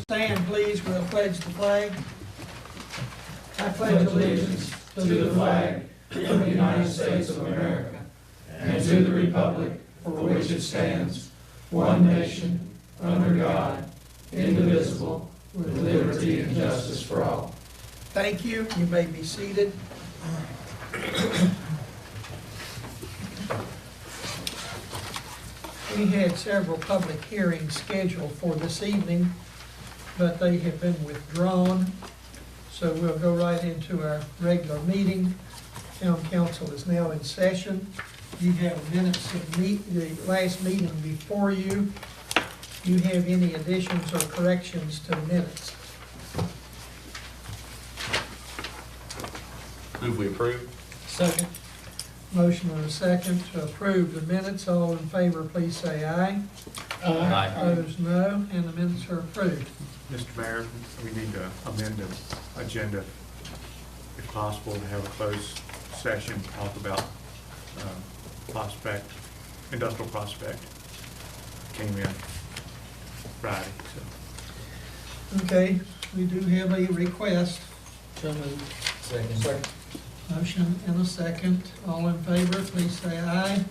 Stand, please. We'll pledge the flag. I pledge allegiance to the flag of the United States of America and to the republic for which it stands, one nation, under God, indivisible, with liberty and justice for all. Thank you. You may be seated. We had several public hearings scheduled for this evening, but they have been withdrawn. So we'll go right into our regular meeting. Town Council is now in session. You have minutes of the last meeting before you. Do you have any additions or corrections to the minutes? Move we approve. Second. Motion and a second to approve the minutes. All in favor, please say aye. Aye. Opposed, no, and the minutes are approved. Mr. Mayor, we need to amend the agenda, if possible, to have a closed session, to talk about industrial prospect. Came in Friday, so. Okay, we do have a request. So moved. Second. Motion and a second. All in favor, please say aye.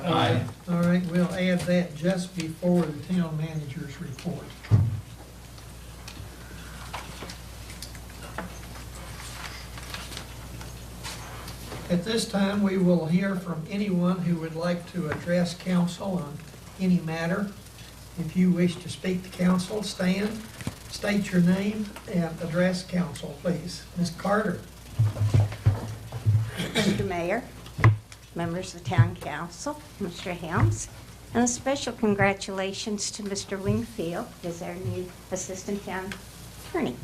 Aye. All right, we'll add that just before the town manager's report. At this time, we will hear from anyone who would like to address council on any matter. If you wish to speak to council, stand, state your name, and address council, please. Ms. Carter. Mr. Mayor, members of the Town Council, Mr. Helms, and a special congratulations to Mr. Wingfield as our new Assistant Town Attorney.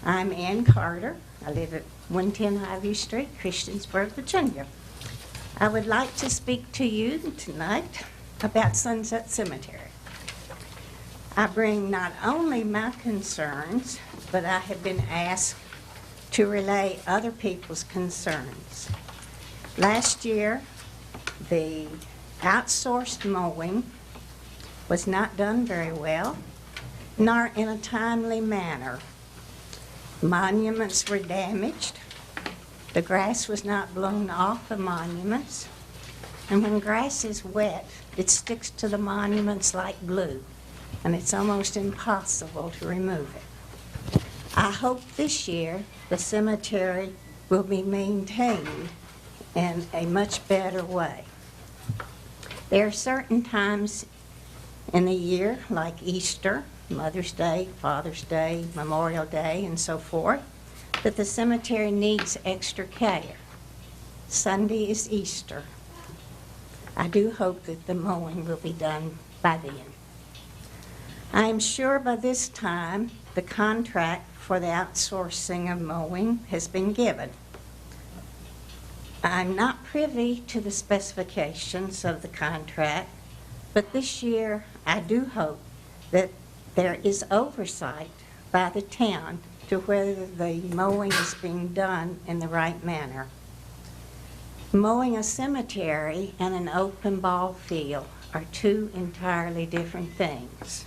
I'm Ann Carter. I live at 110 Highview Street, Christiansburg, Virginia. I would like to speak to you tonight about Sunset Cemetery. I bring not only my concerns, but I have been asked to relay other people's concerns. Last year, the outsourced mowing was not done very well, nor in a timely manner. Monuments were damaged. The grass was not blown off the monuments. And when grass is wet, it sticks to the monuments like glue, and it's almost impossible to remove it. I hope this year the cemetery will be maintained in a much better way. There are certain times in the year, like Easter, Mother's Day, Father's Day, Memorial Day, and so forth, that the cemetery needs extra care. Sunday is Easter. I do hope that the mowing will be done by then. I am sure by this time the contract for the outsourcing of mowing has been given. I'm not privy to the specifications of the contract, but this year I do hope that there is oversight by the town to whether the mowing is being done in the right manner. Mowing a cemetery and an open ball field are two entirely different things.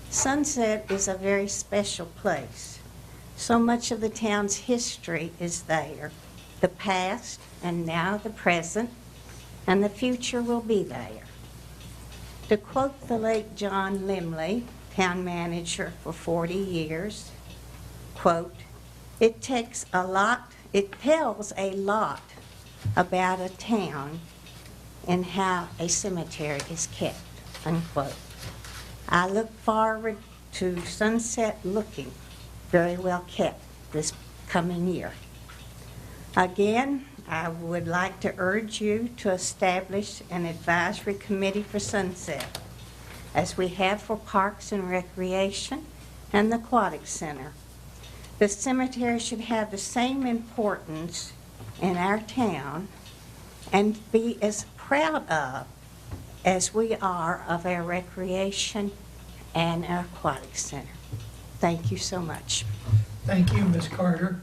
Sunset is a very special place. So much of the town's history is there. The past and now the present, and the future will be there. To quote the late John Limley, town manager for 40 years, quote, it tells a lot about a town and how a cemetery is kept, unquote. I look forward to Sunset looking very well kept this coming year. Again, I would like to urge you to establish an advisory committee for Sunset, as we have for Parks and Recreation and the Aquatic Center. The cemetery should have the same importance in our town and be as proud of as we are of our recreation and our aquatic center. Thank you so much. Thank you, Ms. Carter.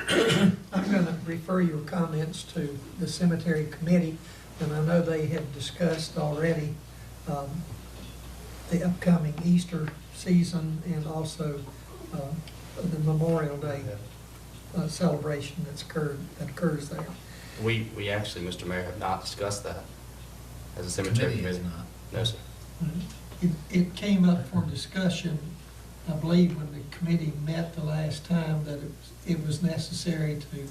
I'm going to refer your comments to the cemetery committee, and I know they have discussed already the upcoming Easter season and also the Memorial Day celebration that occurs there. We actually, Mr. Mayor, have not discussed that as a cemetery Committee has committee. not. No, sir. It came up for discussion, I believe, when the committee met the last time, that it was necessary to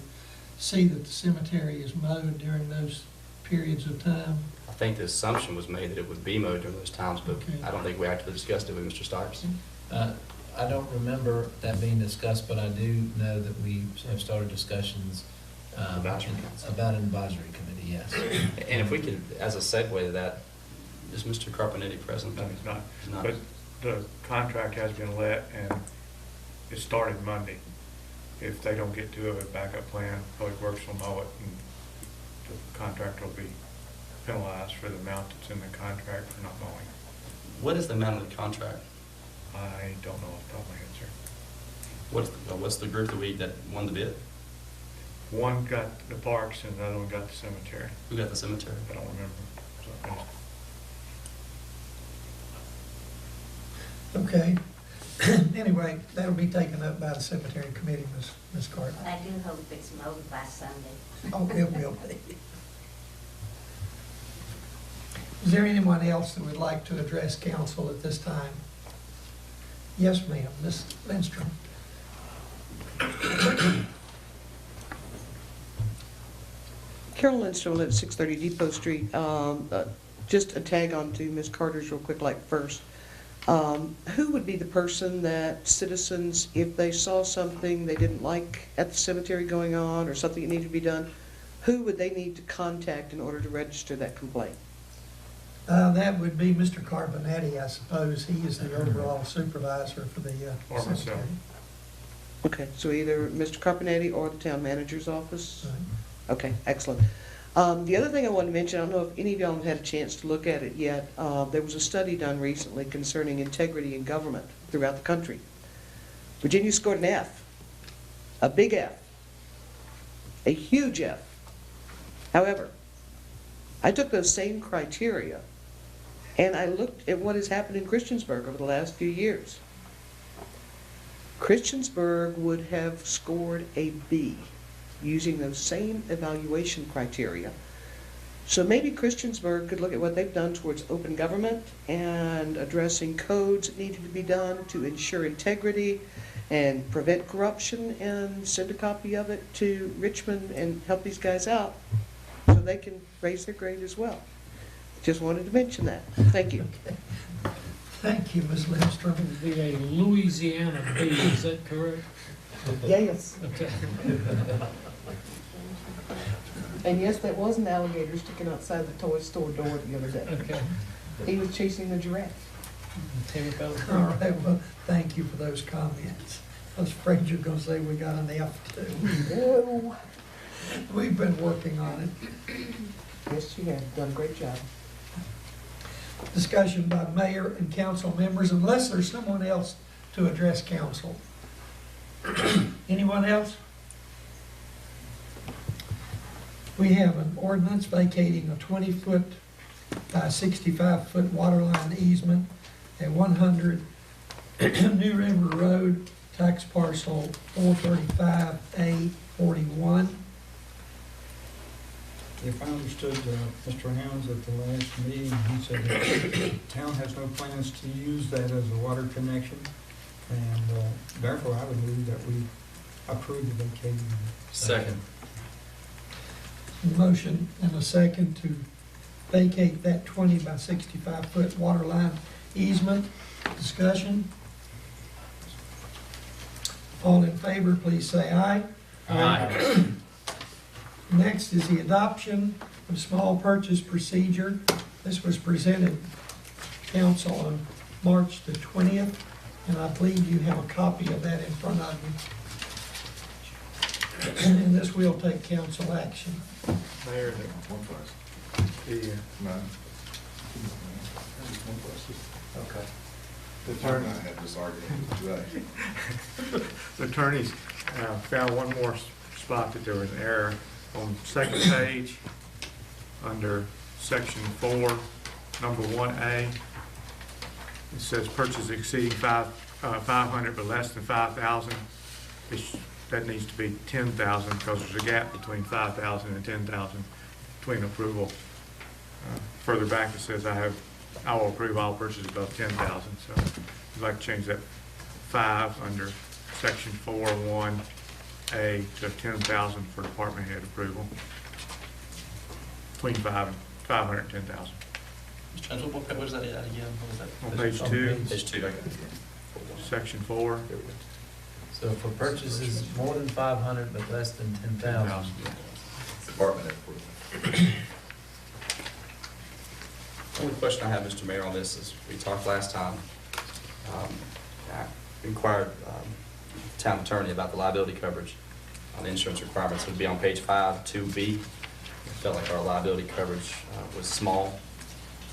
see that the cemetery is mowed during those periods of time. I think the assumption was made that it would be mowed during those times, but Okay. I don't think we actually discussed it with Mr. Stipes. I don't remember that being discussed, but I do know that we have started discussions Advisory council. about an advisory committee, yes. And if we could, as a segue to that, is Mr. Carpenetti present? No, he's not. He's not. But the contract has been let, and it started Monday. If they don't get to a backup plan, Public Works will mow it, and the contractor will be penalized for the amount that's in the contract for not mowing. What is the amount of the contract? I don't know off the top of my head, sir. What's the group that won the bid? One got the parks, and the other one got the cemetery. Who got the cemetery? I don't remember. So, Okay. Anyway, that'll be taken up by the cemetery committee, Ms. Carter. I do hope it's mowed by Sunday. Oh, it will be. Is there anyone else that would like to address council at this time? Yes, ma'am, Ms. Lindstrom. Carol Lindstrom, live at 630 Depot Street. Just a tag on to Ms. Carter's real quick, like first. Who would be the person that citizens, if they saw something they didn't like at the cemetery going on or something that needed to be done, who would they need to contact in order to register that complaint? That would be Mr. Carbonetti, I suppose. He is the overall supervisor for the Or myself. cemetery. Okay, so either Mr. Carpenetti or the town manager's office? Right. Okay, excellent. The other thing I wanted to mention, I don't know if any of y'all have had a chance to look at it yet, there was a study done recently concerning integrity in government throughout the country. Virginia scored an F, a big F, a huge F. However, I took those same criteria and I looked at what has happened in Christiansburg over the last few years. Christiansburg would have scored a B using those same evaluation criteria. So maybe Christiansburg could look at what they've done towards open government and addressing codes that needed to be done to ensure integrity and prevent corruption, and send a copy of it to Richmond and help these guys out so they can raise their grade as well. Just wanted to mention that. Thank you. Okay. Thank you, Ms. Lindstrom. It would be a Louisiana B, is that correct? Yes. Okay. And yes, there was an alligator sticking outside the toy store door the other day. Okay. He was chasing a giraffe. Tammy Bell. All right, well, thank you for those comments. I was afraid you were gonna say we got an F too. No. We've been working on it. Yes, you have done a great job. Discussion by mayor and council members, unless there's someone else to address council. Anyone else? We have an ordinance vacating a 20-foot by 65-foot water line easement at 100 New River Road, tax parcel 435A41. If I understood Mr. Helms at the last meeting, he said that the town has no plans to use that as a water connection, and therefore I would move that we approve the vacating. Second. Motion and a second to vacate that 20 by 65-foot water line easement. Discussion. All in favor, please say aye. Aye. Next is the adoption of small purchase procedure. This was presented council on March the 20th, and I believe you have a copy of that in front of you. And this will take council action. Mayor, One question. the No. Just one question. okay. The attorney, I had this argument today. The attorneys found one more spot that there was an error on the second page, under section 4, number 1A. It says purchase exceeding 500 but less than 5,000. That needs to be 10,000 because there's a gap between 5,000 and 10,000 between approval. Further back it says I will approve all purchases above 10,000. So I'd like to change that 5 under section 4(1)(a) to 10,000 for department head approval. Between 500 and 10,000. Mr. Jones, what was that at again? What was that? On page 2, Page 2. section 4. So for purchases more than 500 but less than 10,000. Department head approval. The only question I have, Mr. Mayor, on this is, we talked last time, I inquired town attorney about the liability coverage on the insurance requirements. It would be on page 5, 2B. I felt like our liability coverage was small.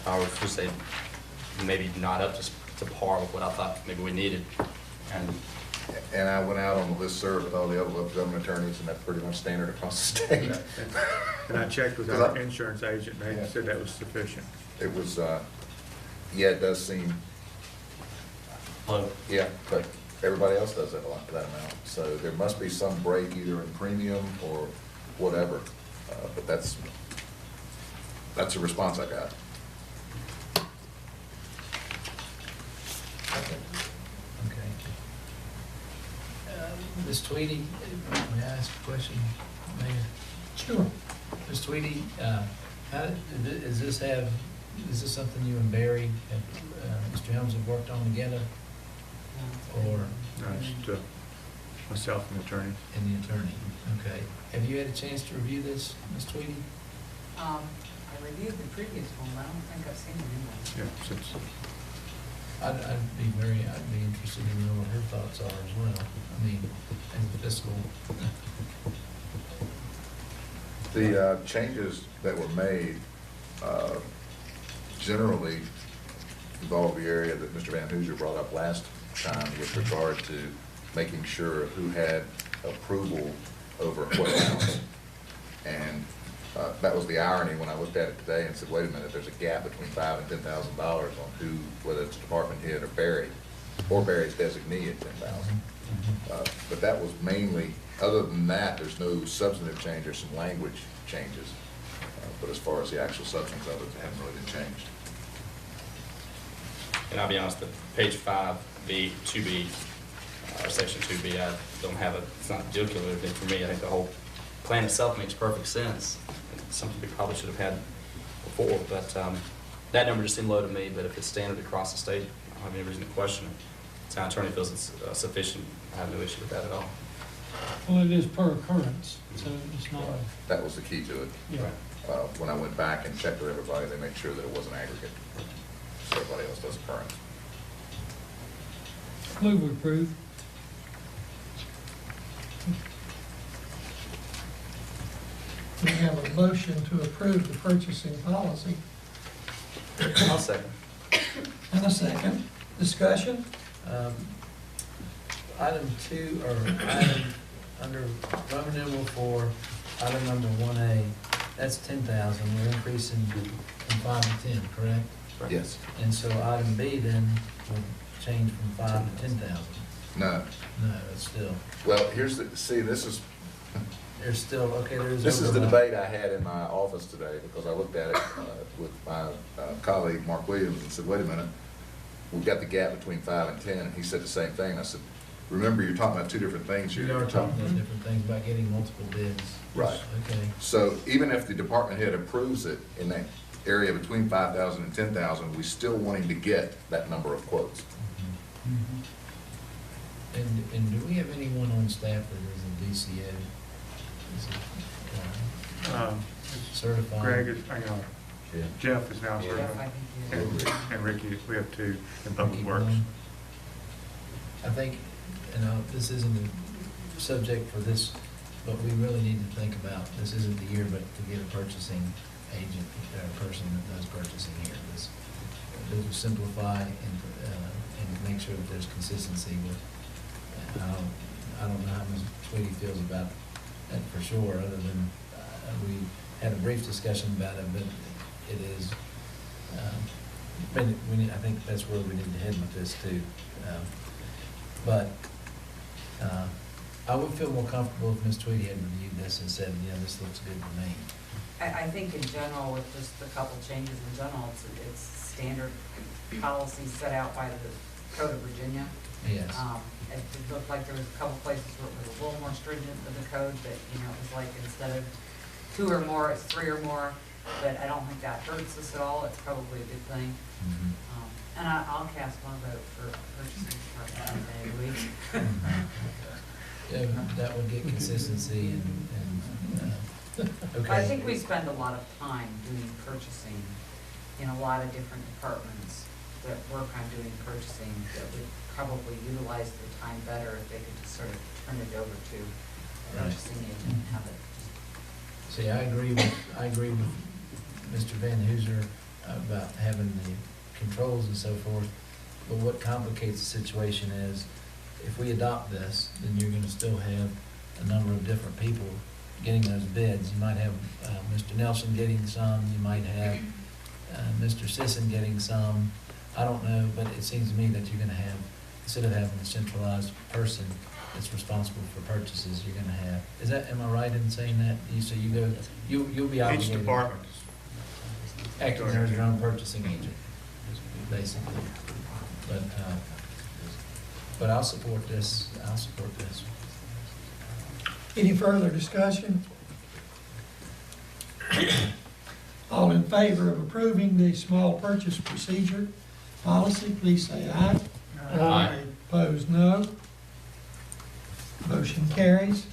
I would just say maybe not up to par with what I thought maybe we needed. And I went out on the listserv with all the other local government attorneys, and that's pretty much standard across the state. And I checked with our insurance agent, and they said that was sufficient. It was, yeah, it does seem, Low. yeah, but everybody else does that a lot, that amount. So there must be some break either in premium or whatever, but that's the response I got. Okay. Ms. Tweedy, may I ask a question, Mayor? Sure. Ms. Tweedy, is this something you and Barry, Mr. Helms have worked on together? Or? Just myself and the attorney. And the attorney, okay. Have you had a chance to review this, Ms. Tweedy? I reviewed the previous one, but I don't think I've seen the new one. Yeah, since I'd be interested in knowing what her thoughts are as well. I mean, and fiscal. The changes that were made generally involve the area that Mr. Van Hoosier brought up last time with regard to making sure who had approval over what amount. And that was the irony when I looked at it today and said, wait a minute, there's a gap between $5,000 and $10,000 on who, whether it's department head or Barry's designee at 10,000. But that was mainly, other than that, there's no substantive change. There's some language changes. But as far as the actual substance of it, they haven't really been changed. And I'll be honest, the page 5B, 2B, or section 2B, I don't have it's not a deal killer thing for me. I think the whole plan itself makes perfect sense. It's something we probably should have had before, but that number just seemed low to me. But if it's standard across the state, I don't have any reason to question it. The town attorney feels it's sufficient. I have no issue with that at all. Well, it is per occurrence, so it's not, That was the key to it. yeah. When I went back and checked with everybody, they made sure that it wasn't aggregate. So everybody else does occurrence. Move approved. We have a motion to approve the purchasing policy I'll second. and a second. Discussion? Item 2, or item under Roman numeral 4, item number 1A, that's 10,000. We're increasing from 5 to 10, correct? Yes. And so item B then will change from 5 to 10,000. No. No, it's still, Well, here's the, see, this is there's This is the overlap. debate I had in my office today, because I looked at it with my colleague, Mark Williams, and said, wait a minute, we've got the gap between 5 and 10, and he said the same thing. I said, remember, you're talking about two different things here. You are talking about different things, about getting multiple bids. Right. Okay. So even if the department head approves it in that area between 5,000 and 10,000, we still want him to get that number of quotes. And do we have anyone on staff that is a DCO? Is it certified? Greg is, Jeff is now Yeah, certified. I think, And Ricky, we have 2 in Public Keep Works. going. I think, this isn't a subject for this, but we really need to think about, this isn't the year, but to get a purchasing agent, a person that does purchasing here. This will simplify and make sure that there's consistency with, I don't know how Ms. Tweedy feels about that for sure, other than we had a brief discussion about it, but it is I think that's where we need to head with this too. But I would feel more comfortable if Ms. Tweedy had reviewed this and said, yeah, this looks good to me. I think in general, with just a couple changes in general, it's standard policies set out by the Code of Virginia. Yes. It looked like there was a couple places where it was a little more stringent than the code, but, you know, it was like instead of 2 or more, it's 3 or more. But I don't think that hurts us at all. It's probably a good thing. Mhm. And I'll cast one vote for purchasing department any day of the week. Yeah, that would get consistency and okay. I think we spend a lot of time doing purchasing in a lot of different departments that work on doing purchasing that would probably utilize their time better if they could just sort of turn it over to a purchasing agent and have it. See, I agree with Mr. Van Hooser about having the controls and so forth, but what complicates the situation is, if we adopt this, then you're gonna still have a number of different people getting those bids. You might have Mr. Nelson getting some, you might have Mr. Sisson getting some, I don't know, but it seems to me that you're gonna have, instead of having a centralized person that's responsible for purchases, you're gonna have, am I right in saying that? So you'll be obligated. Each department. Acting as your own purchasing agent, basically. But I'll support this. Any further discussion? All in favor of approving the small purchase procedure policy, please say aye. Aye. Opposed, no. Motion carries.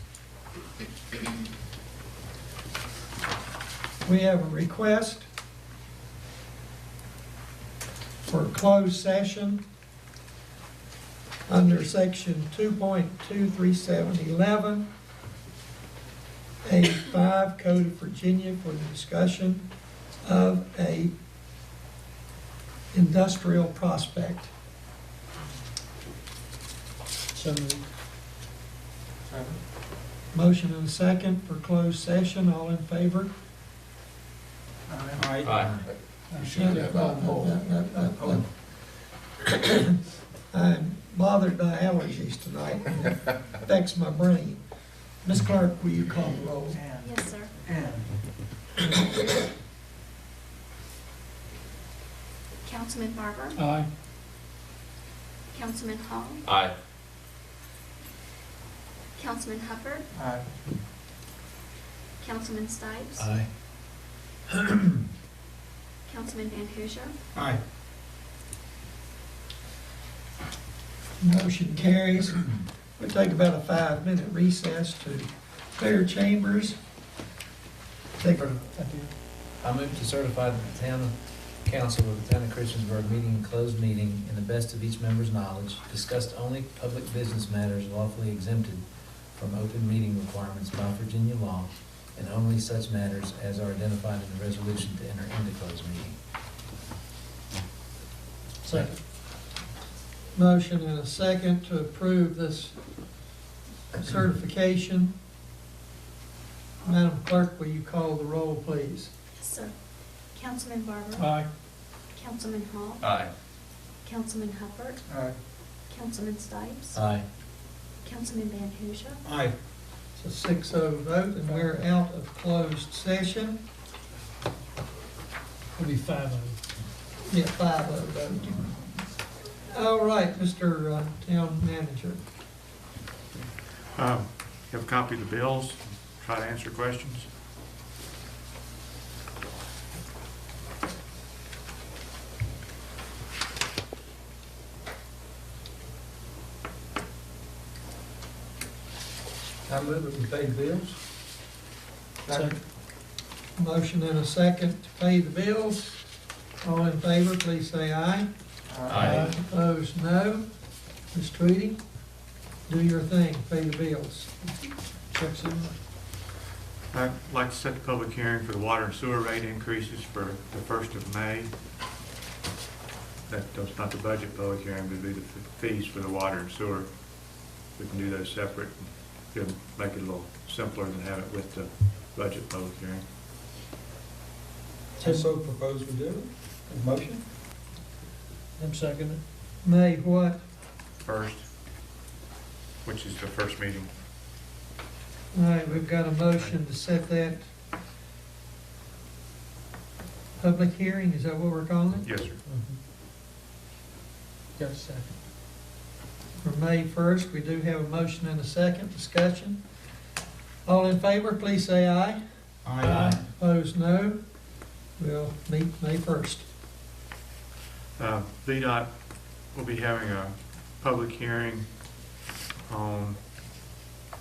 We have a request for closed session under section 2.23711, A5 Code of Virginia for the discussion of a industrial prospect. So moved. Motion and a second for closed session. All in favor? Aye. You should have that. I'm bothered by allergies tonight. It affects my brain. Ms. Clark, will you call the roll? Yes, sir. Councilman Barber, Aye. Councilman Hall, Aye. Councilman Hubbard, Aye. Councilman Stipes, Aye. Councilman Van Hoosier, Aye. Motion carries. We'll take about a 5-minute recess to clear chambers. Take a I move to certify that the town council of the town of Christiansburg meeting in closed meeting in the best of each member's knowledge, discussed only public business matters lawfully exempted from open meeting requirements by Virginia law, and only such matters as are identified in the resolution to enter into closed meeting. second. Motion and a second to approve this certification. Madam Clerk, will you call the roll, please? yes, sir. Councilman Barber, Aye. Councilman Hall, Aye. Councilman Hubbard, Aye. Councilman Stipes, Aye. Councilman Van Hoosier, Aye. It's a 6-0 vote, and we're out of closed session. It'll be 5-0. Yeah, 5-0 vote. All right, Mr. Town Manager. You have a copy of the bills, try to answer questions. I move that we pay the bills. Second. Motion and a second to pay the bills. All in favor, please say aye. Aye. Opposed, no. Ms. Tweedy, do your thing, pay the bills. Checks in. I'd like to set the public hearing for the water and sewer rate increases for the 1st of May. That's not the budget public hearing, but it'd be the fees for the water and sewer. We can do those separate, and make it a little simpler than have it with the budget public hearing. And so propose we do. Motion? I'm seconding. May what? First, which is the first meeting. All right, we've got a motion to set that public hearing, is that what we're calling it? Yes, sir. Got a second. For May 1st, we do have a motion and a second, discussion. All in favor, please say aye. Aye. Opposed, no. We'll meet May 1st. VDOT will be having a public hearing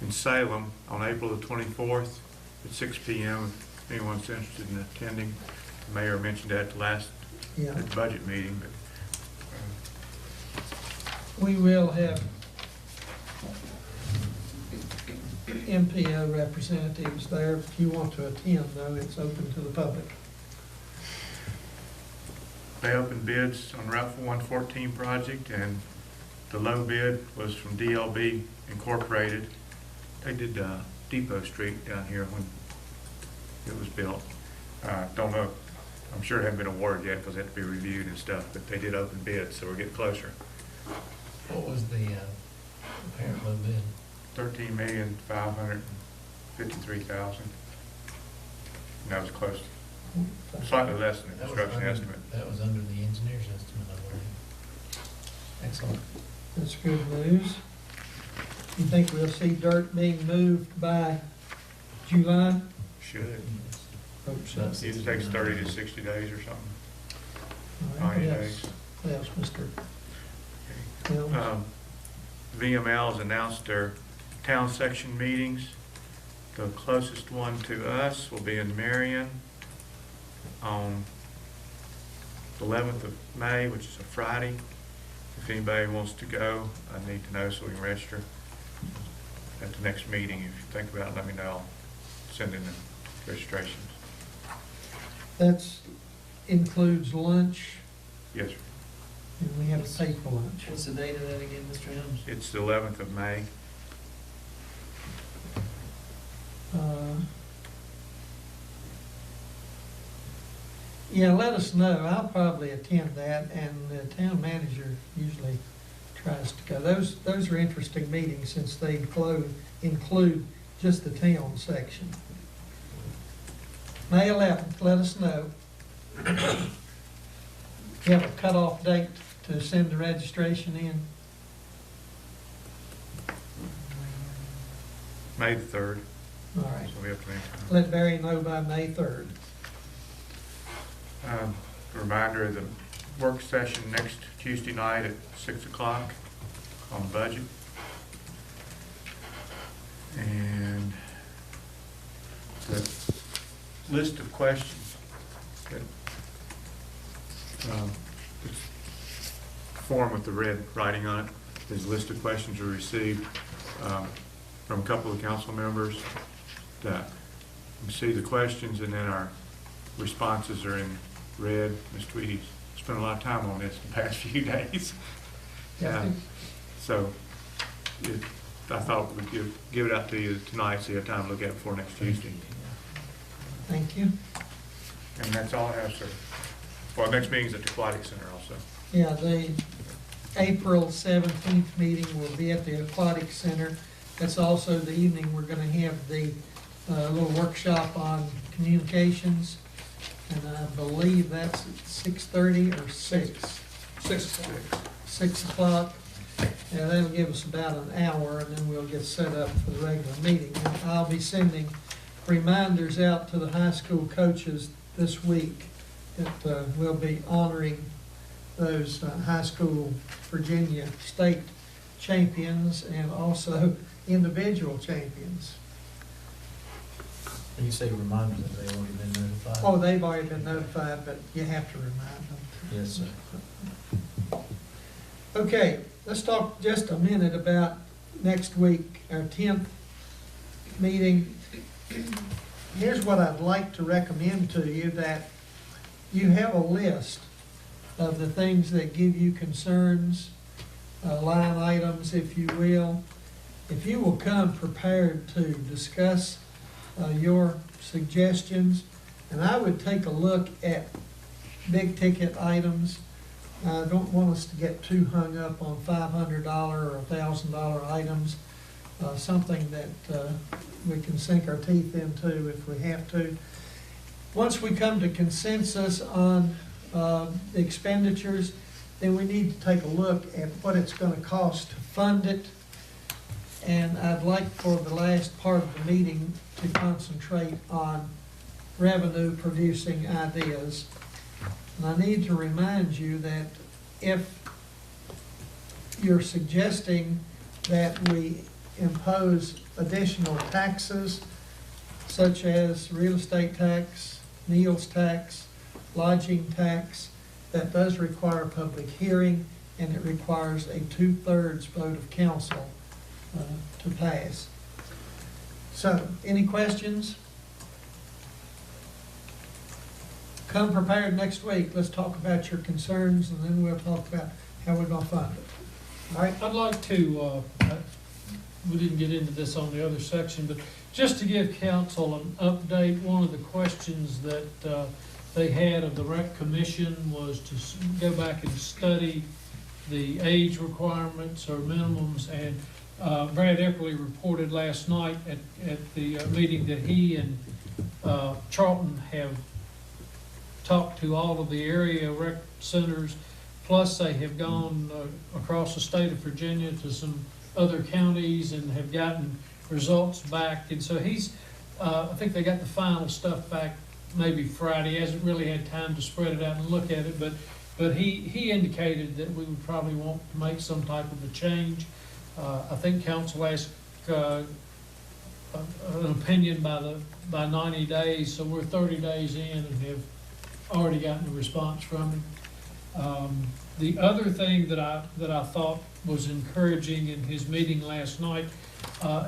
in Salem on April the 24th at 6 p.m. If anyone's interested in attending, the mayor mentioned that at the last Yeah, budget meeting, but we will have MPO representatives there. If you want to attend, though, it's open to the public. they opened bids on Route 114 project, and the low bid was from DLB Incorporated. They did Depot Street down here when it was built. Don't know, I'm sure it hasn't been awarded yet because it had to be reviewed and stuff, but they did open bids, so we're getting closer. What was the apparent low bid? $13,553,000. And that was close, slightly less than the That was construction under- estimate. That was under the engineer's estimate, I believe. Excellent. That's good news. You think we'll see dirt being moved by July? Should. Hope so. That's- It takes 30 to 60 days or something. All right, 90 yes. days. Yes, Mr. Helms. VML has announced their town section meetings. The closest one to us will be in Marion on the 11th of May, which is a Friday. If anybody wants to go, I need to know so we can register at the next meeting. If you think about it, let me know. I'll send in the registrations. That includes lunch, Yes, sir. and we have to pay for lunch. What's the date of that again, Mr. Helms? It's the 11th of May. Yeah, let us know. I'll probably attend that, and the town manager usually tries to go. Those are interesting meetings since they include just the town section. May 11th, let us know. You have a cutoff date to send the registration in? May the 3rd. All right. So we have to make time. Let Barry know by May 3rd. Reminder of the work session next Tuesday night at 6 o'clock on budget. And the list of questions that, it's form with the red writing on it, is a list of questions we received from a couple of council members. That you see the questions, and then our responses are in red. Ms. Tweedy spent a lot of time on this the past few days. So I thought we'd give it out to you tonight so you have time to look at it before next Tuesday. Thank you. And that's all I have, sir. Well, next meeting's at the Aquatic Center also. Yeah, the April 17th meeting will be at the Aquatic Center. That's also the evening we're going to have the little workshop on communications. And I believe that's at 6:30 or 6? 6 o'clock. 6 o'clock. And that'll give us about an hour, and then we'll get set up for the regular meeting. And I'll be sending reminders out to the high school coaches this week that we'll be honoring those high school Virginia state champions and also individual champions. When you say reminders, have they already been notified? Oh, they've already been notified, but you have to remind them. Yes, sir. Okay, let's talk just a minute about next week, our 10th meeting. Here's what I'd like to recommend to you, that you have a list of the things that give you concerns, line items, if you will. If you will come prepared to discuss your suggestions, and I would take a look at big ticket items I don't want us to get too hung up on $500 or $1,000 items, something that we can sink our teeth into if we have to. Once we come to consensus on the expenditures, then we need to take a look at what it's going to cost to fund it. And I'd like for the last part of the meeting to concentrate on revenue producing ideas. And I need to remind you that if you're suggesting that we impose additional taxes such as real estate tax, meals tax, lodging tax, that does require a public hearing, and it requires a 2/3 vote of council to pass. So, any questions? Come prepared next week. Let's talk about your concerns, and then we'll talk about how we're gonna fund it. All right? I'd like to, we didn't get into this on the other section, but just to give council an update, one of the questions that they had of the rec commission was to go back and study the age requirements or minimums, and Brad Epperly reported last night at the meeting that he and Charlton have talked to all of the area rec centers, plus they have gone across the state of Virginia to some other counties and have gotten results back. And so I think they got the final stuff back maybe Friday. He hasn't really had time to spread it out and look at it, but he indicated that we would probably want to make some type of a change. I think council asked an opinion by 90 days, so we're 30 days in and have already gotten a response from him. The other thing that I thought was encouraging in his meeting last night,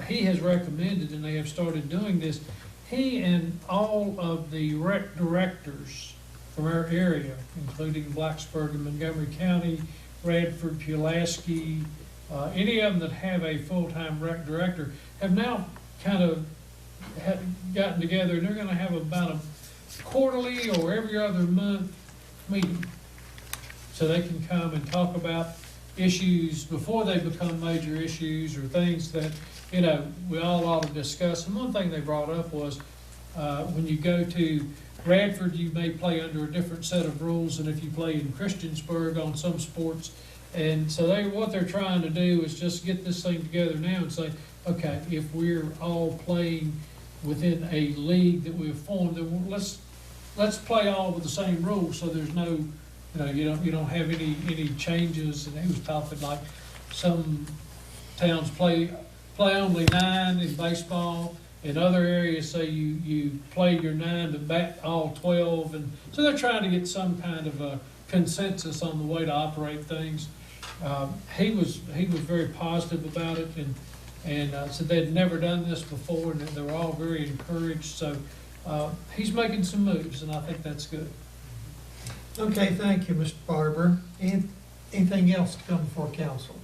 he has recommended, and they have started doing this, he and all of the rec directors from our area, including Blacksburg and Montgomery County, Radford, Pulaski, any of them that have a full-time rec director, have now kind of gotten together, and they're going to have about a quarterly or every other month meeting, so they can come and talk about issues before they become major issues or things that, you know, we all ought to discuss. And one thing they brought up was when you go to Radford, you may play under a different set of rules than if you play in Christiansburg on some sports. And so what they're trying to do is just get this thing together now and say, okay, if we're all playing within a league that we've formed, then let's play all with the same rules, so there's no, you don't have any changes. And he was talking like some towns play only 9 in baseball. In other areas, say you play your 9 to bat all 12, and so they're trying to get some kind of a consensus on the way to operate things. He was very positive about it, and said they'd never done this before, and they were all very encouraged. So he's making some moves, and I think that's good. Okay, thank you, Mr. Barber. Anything else to come before council?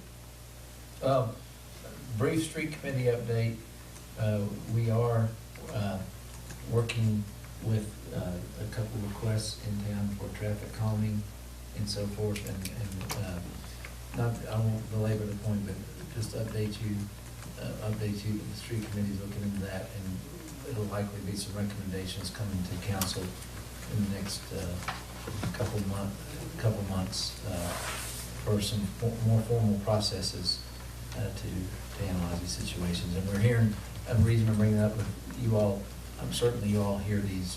Brief street committee update. We are working with a couple of requests in town for traffic calming and so forth, and I won't belabor the point, but just update you that the street committee is looking into that, and it'll likely be some recommendations coming to council in the next couple months for some more formal processes to analyze these situations. And we're hearing, a reason to bring it up with you all, certainly you all hear these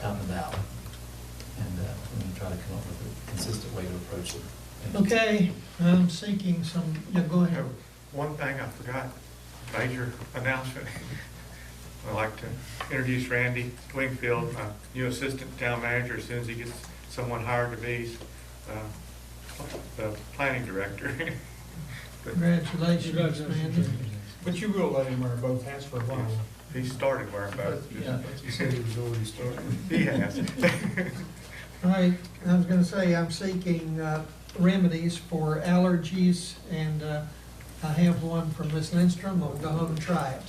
out and about, and we're going to try to come up with a consistent way to approach it. Okay, I'm seeking some, yeah, go ahead. One thing I forgot, major announcement. I'd like to introduce Randy Wingfield, my new assistant town manager, as soon as he gets someone hired to be the planning director. Congratulations, Randy. But you will let him wear both hats for a while. He started wearing both. Yeah, you said he was already starting. He has. All right, I was gonna say, I'm seeking remedies for allergies, and I have one from Ms. Lindstrom. I'll go home and try it.